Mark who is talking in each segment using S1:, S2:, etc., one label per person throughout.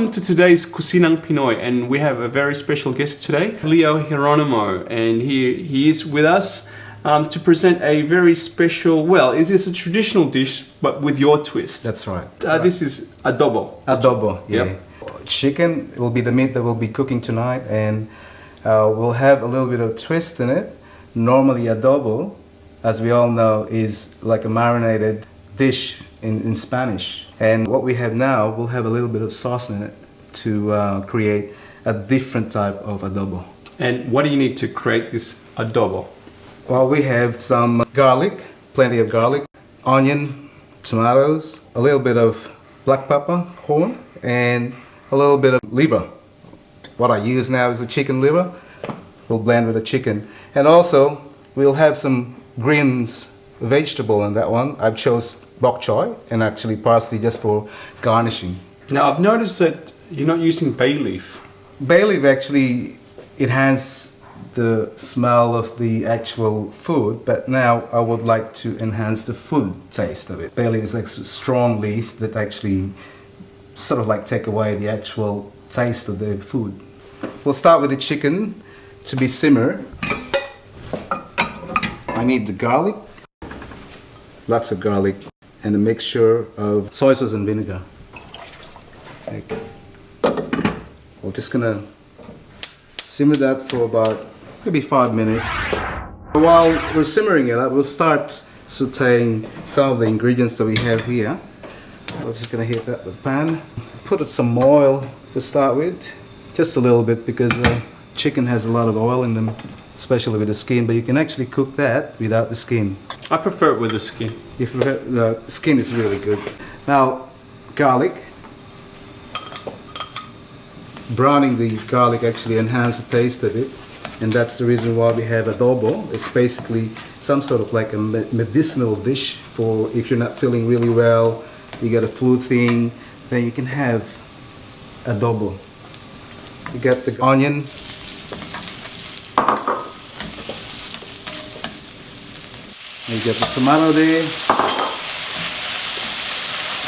S1: Welcome to today's Kusinang Pinoy, and we have a very special guest today, Leo Geronimo, and he is with us to present a very special, well, it is a traditional dish, but with your twist.
S2: That's right.
S1: This is adobo.
S2: Adobo, yeah.
S1: Yep.
S2: Chicken will be the meat that we'll be cooking tonight, and we'll have a little bit of twist in it. Normally adobo, as we all know, is like a marinated dish in Spanish. And what we have now, we'll have a little bit of sauce in it to create a different type of adobo.
S1: And what do you need to create this adobo?
S2: Well, we have some garlic, plenty of garlic, onion, tomatoes, a little bit of black pepper, corn, and a little bit of liver. What I use now is a chicken liver. We'll blend with the chicken. And also, we'll have some greens vegetable in that one. I've chose bok choy and actually parsley just for garnishing.
S1: Now, I've noticed that you're not using bay leaf.
S2: Bay leaf actually, it has the smell of the actual food, but now I would like to enhance the food taste of it. Bay leaf is like a strong leaf that actually sort of like take away the actual taste of the food. We'll start with the chicken to be simmered. I need the garlic, lots of garlic, and a mixture of soy sauce and vinegar. Okay. We're just gonna simmer that for about maybe 5 minutes. While we're simmering it, we'll start sauteing some of the ingredients that we have here. We're just gonna heat that with the pan. Put some oil to start with, just a little bit, because chicken has a lot of oil in them, especially with the skin, but you can actually cook that without the skin.
S1: I prefer it with the skin.
S2: If the skin is really good. Now, garlic. Browning the garlic actually enhances the taste of it, and that's the reason why we have adobo. It's basically some sort of like a medicinal dish for if you're not feeling really well, you got a flu thing, then you can have adobo. You got the onion. You got the tomato there.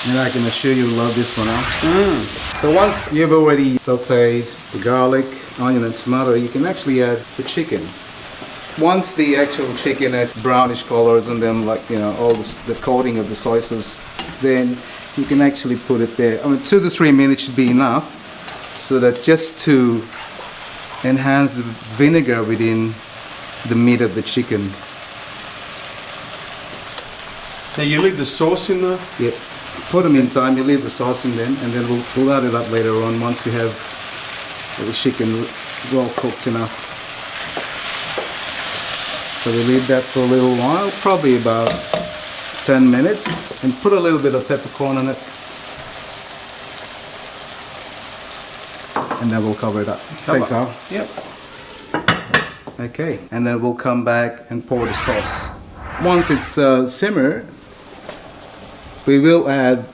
S2: And I can assure you love this one, huh? So once you've already sauteed the garlic, onion and tomato, you can actually add the chicken. Once the actual chicken has brownish colors and then, like, you know, all the coating of the soy sauce, then you can actually put it there. I mean, 2 to 3 minutes should be enough, so that just to enhance the vinegar within the meat of the chicken.
S1: Now you leave the sauce in there?
S2: Yeah. For the meantime, you leave the sauce in them, and then we'll add it up later on once we have the chicken well cooked enough. So we leave that for a little while, probably about 10 minutes, and put a little bit of peppercorn on it. And then we'll cover it up. Thanks, Al.
S1: Yep.
S2: Okay, and then we'll come back and pour the sauce. Once it's simmered, we will add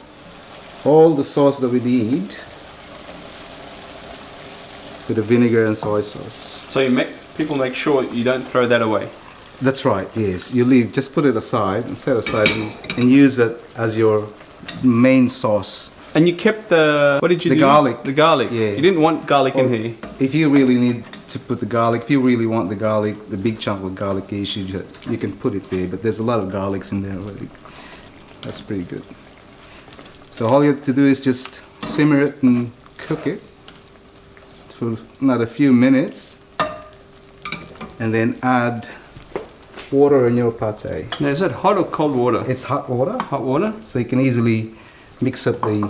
S2: all the sauce that we need with the vinegar and soy sauce.
S1: So people make sure you don't throw that away.
S2: That's right, yes. You leave, just put it aside and set aside and use it as your main sauce.
S1: And you kept what did you do?
S2: The garlic.
S1: The garlic.
S2: Yeah.
S1: You didn't want garlic in here.
S2: If you really need to put the garlic, if you really want the garlic, the big chunk of garlic, you can put it there, but there's a lot of garlics in there already. That's pretty good. So all you have to do is just simmer it and cook it for another few minutes, and then add water in your pate.
S1: Now, is that hot or cold water?
S2: It's hot water.
S1: Hot water?
S2: So you can easily mix up the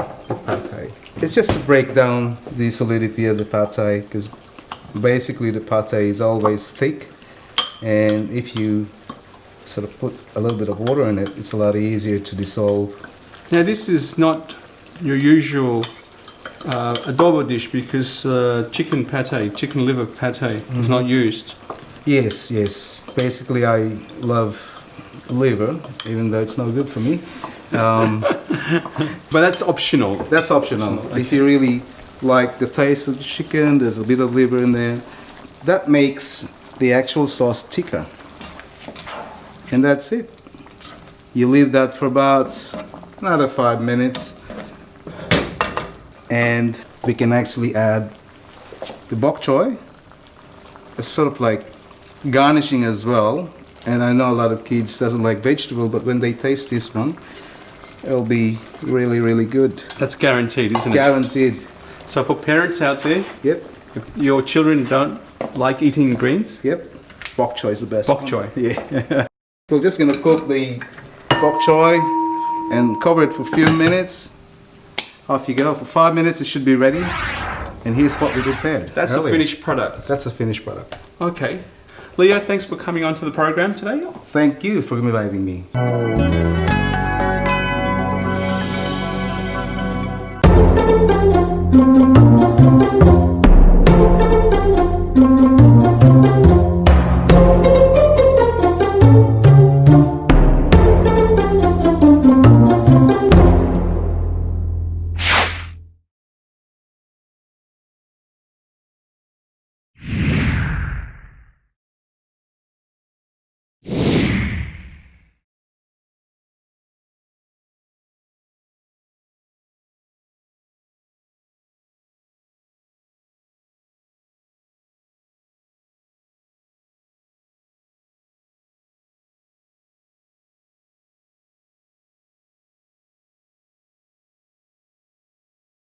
S2: pate. It's just to break down the solidity of the pate, because basically the pate is always thick, and if you sort of put a little bit of water in it, it's a lot easier to dissolve.
S1: Now this is not your usual adobo dish, because chicken liver pate is not used.
S2: Yes, yes. Basically I love liver, even though it's not good for me.
S1: But that's optional.
S2: That's optional. Okay. If you really like the taste of the chicken, there's a bit of liver in there. That makes the actual sauce thicker. And that's it. You leave that for about another 5 minutes, and we can actually add the bok choy. It's sort of like garnishing as well. And I know a lot of kids doesn't like vegetable, but when they taste this one, it'll be really, really good.
S1: That's guaranteed, isn't it?
S2: Guaranteed.
S1: So for parents out there,
S2: Yep.
S1: if your children don't like eating greens,
S2: Yep. Bok choy is the best.
S1: bok
S2: one.
S1: choy.
S2: Yeah. We're just gonna cook the bok choy and cover it for a few minutes. Off you go. For 5 minutes, it should be ready. And here's what we prepared.
S1: That's
S2: earlier.
S1: a finished product.
S2: That's a finished product.
S1: Okay. Leo, thanks for coming onto the program today.
S2: Thank you for inviting me.